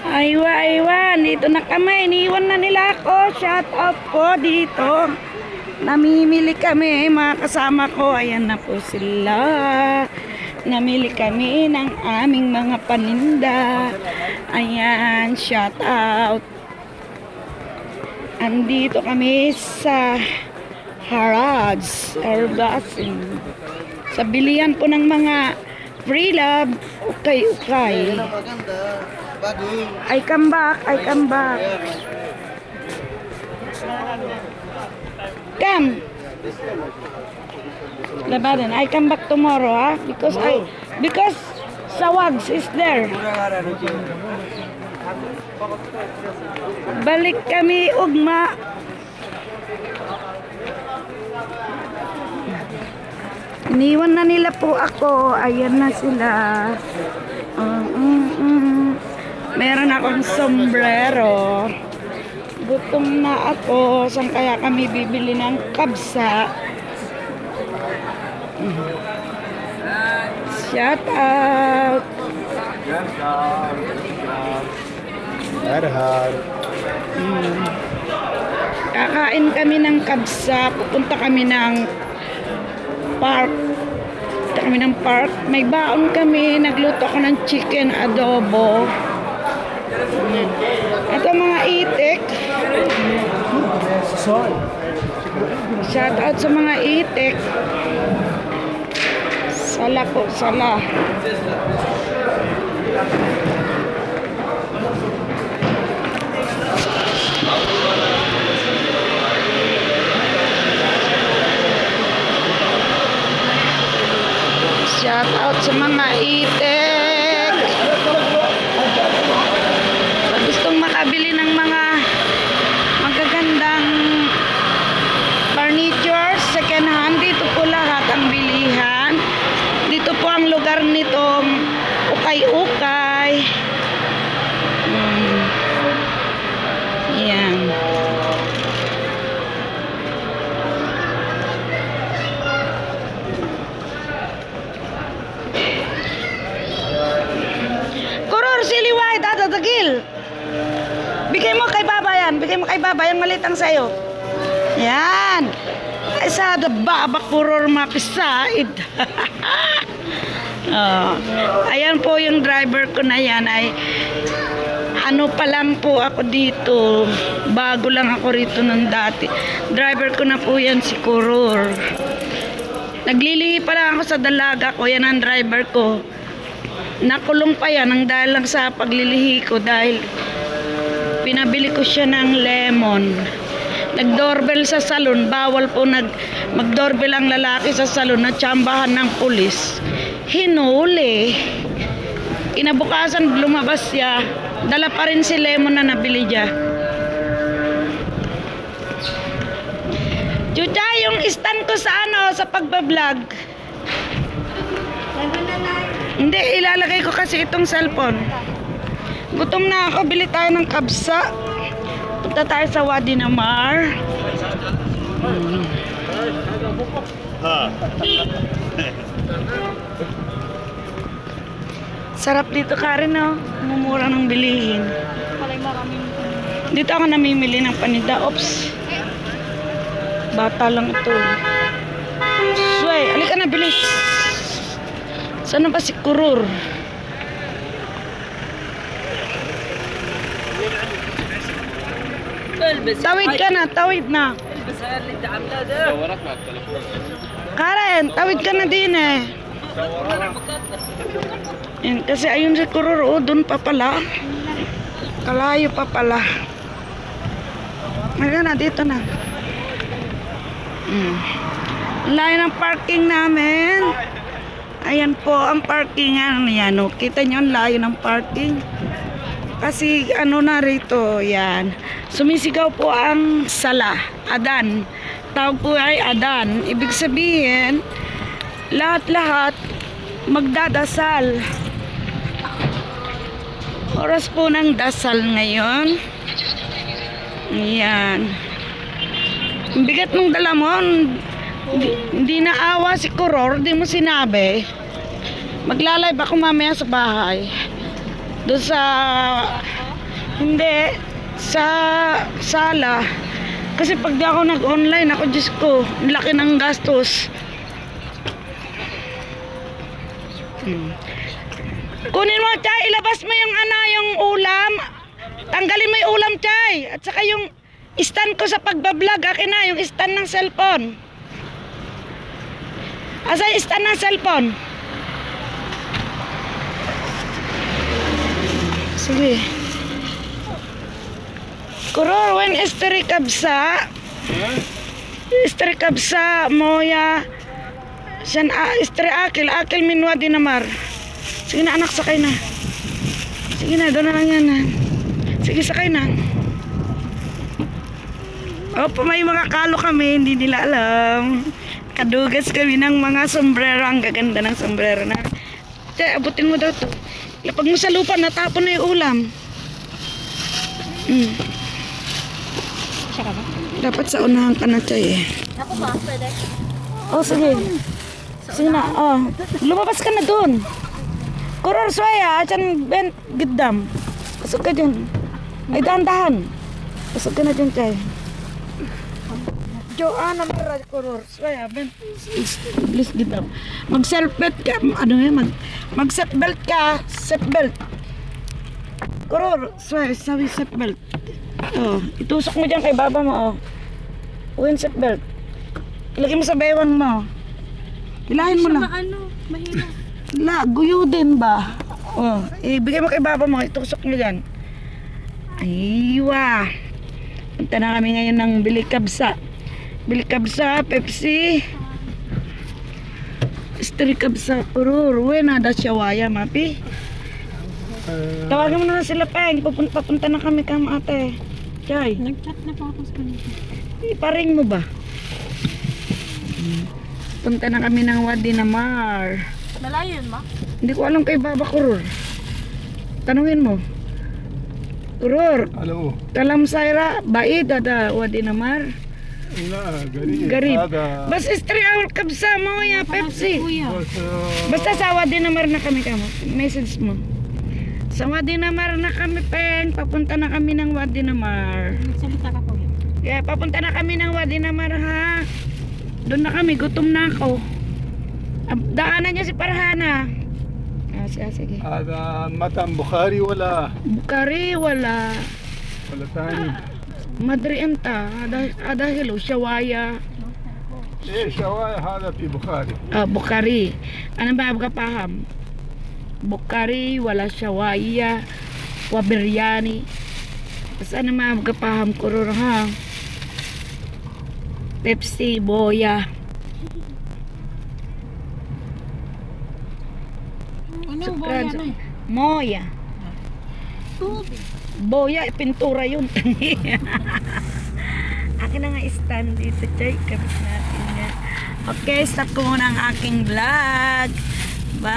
Aywa, aywa. Dito na kami. Iniwan na nila ako. Shout out po dito. Namimili kami, mga kasama ko. Ayan na po sila. Namili kami ng aming mga paninda. Ayan, shout out. Andito kami sa Harrods, Erbasin. Sa bilihan po ng mga pre-love, ukay-ukay. I come back, I come back. Come. Labanan, I come back tomorrow, ha? Because Sawags is there. Balik kami, ugma. Iniwan na nila po ako. Ayan na sila. Meron akong sombrero. Gutom na ako. Saan kaya kami bibili ng kabsa? Shout out. Kakain kami ng kabsa. Pupunta kami ng park. Pupunta kami ng park. May baon kami. Nagluto ako ng chicken adobo. Ito mga itik. Shout out sa mga itik. Sala po, sala. Shout out sa mga itik. Gustong makabili ng mga magagandang furniture, second hand, dito po lahat ang bilihan. Dito po ang lugar nitong ukay-ukay. Yan. Kuror, siliway, dadadagil. Bigay mo kay Baba yan. Bigay mo kay Baba yung malitang sa'yo. Yan. Ay sa Baba kuror mapisaid. Ayan po yung driver ko na yan. Ay ano pa lang po ako dito. Bago lang ako rito nung dati. Driver ko na po yan si Kuror. Naglilihi pa lang ako sa dalaga ko. Yan ang driver ko. Nakulong pa yan ang dahil lang sa paglilihi ko dahil pinabili ko siya ng lemon. Nag-doorbell sa salon. Bawal po mag-doorbell ang lalaki sa salon na tsambahan ng pulis. Hinuli. Inabukasan lumabas siya. Dala pa rin si lemon na nabili niya. Chucha, yung stand ko sa sa pagbablog. Hindi, ilalagay ko kasi itong cellphone. Gutom na ako, bili tayo ng kabsa. Punta tayo sa Wadi Namar. Sarap dito, Karen, no? Mumura ng bilihin. Dito ako namimili ng paninda. Oops. Bata lang ito. Sway, alika na, bilis. Saan ba si Kurur? Tawid ka na, tawid na. Karen, tawid ka na din eh. Yan, kasi ayun si Kurur, doon pa pala. Kalayo pa pala. Ngayon na, dito na. Layo ng parking namin. Ayan po ang parkingan. Yan, oh. Kita nyo ang layo ng parking. Kasi ano na rito, yan. Sumisigaw po ang sala, adan. Tawag po ay adan. Ibig sabihin, lahat-lahat magdadasal. Oras po ng dasal ngayon. Yan. Ang bigat mong dala mo. Hindi naawa si Kuror, di mo sinabi. Maglalive ako mamaya sa bahay. Doon sa... Hindi. Sa sala. Kasi pag di ako nag-online, ako Diyos ko, ang laki ng gastos. Kunin mo, Chay, ilabas mo yung yung ulam. Tanggalin mo yung ulam, Chay. At saka yung stand ko sa pagbablog, akin na, yung stand ng cellphone. Asa yung stand ng cellphone? Sige. Kuror, when istri kabsa, moya, siyan istri akil minwa dinamar. Sige na anak, sakay na. Sige na, doon na lang yan. Sige, sakay na. Opo, may mga kalo kami, hindi nila alam. Kadugas kami ng mga sombrero. Ang gaganda ng sombrero na. Tiyan, abutin mo daw to. Lapag mo sa lupa, natapon na yung ulam. Siya ka ba? Dapat sa unahan ka na, Chay eh. Ako ba? Pwede? Oh, sige. Sige na, oh. Lumabas ka na dun. Kuror, swaya, dyan, ben, gidam. Pasok ka dyan. Ay, dahan-dahan. Pasok ka na dyan, Chay. Joanna Mara, kuror, swaya, ben. Please, gidam. Mag-self-belt ka, mag-seatbelt ka, seatbelt. Kuror, swaya, sabi seatbelt. Oh, itusok mo dyan kay baba mo, oh. Uwin seatbelt. Ilagay mo sa bewang mo. Hilahin mo lang. Mahina. La, guyo din ba? Oh, ibigay mo kay baba mo, itusok mo dyan. Aywa. Punta na kami ngayon ng Bilikabsa. Bilikabsa, Pepsi. Istrikabsa, urur. Uwe na, da Shawaya, mapi. Tawagan mo na sila pa, papunta na kami kam ate. Chay. Nag-chat na pa ako sa kanila. Iparing mo ba? Punta na kami ng Wadi Namar. Malayo yun, ma? Hindi ko alam kay Baba Kurur. Tanungin mo. Kurur, Hello. Kalam Saira, Baid, ada Wadi Namar. لا قريب Garib. هذا Bas istri awal kabsa mo ya Pepsi. Kuya. بس Basta sa Wadi Namar na kami kamo. Message mo. Sa Wadi Namar na kami, Peng. Papunta na kami ng Wadi Namar. Nagsalita ka, kuya. Yeah, papunta na kami ng Wadi Namar, ha. Doon na kami, gutom na ako. Daanan niyo si Parhana. Sige. هذا مطعم بخاري ولا Bukari, wala. ثاني؟ Madri enta. Ada hilo, Shawaya. ايه شوايه هذا في بخاري. Bukari. Ano ba ka paham? Bukari, wala Shawaya. Wa biryani. Basta ano ba ka paham, kurur, ha? Pepsi, boya. Ano ba Sukran, yan eh? Moya. Tubig. Boya, pintura yun. Akin na nga stand dito, Chay. Kapit natin nga. Okay, stop ko muna ang aking vlog.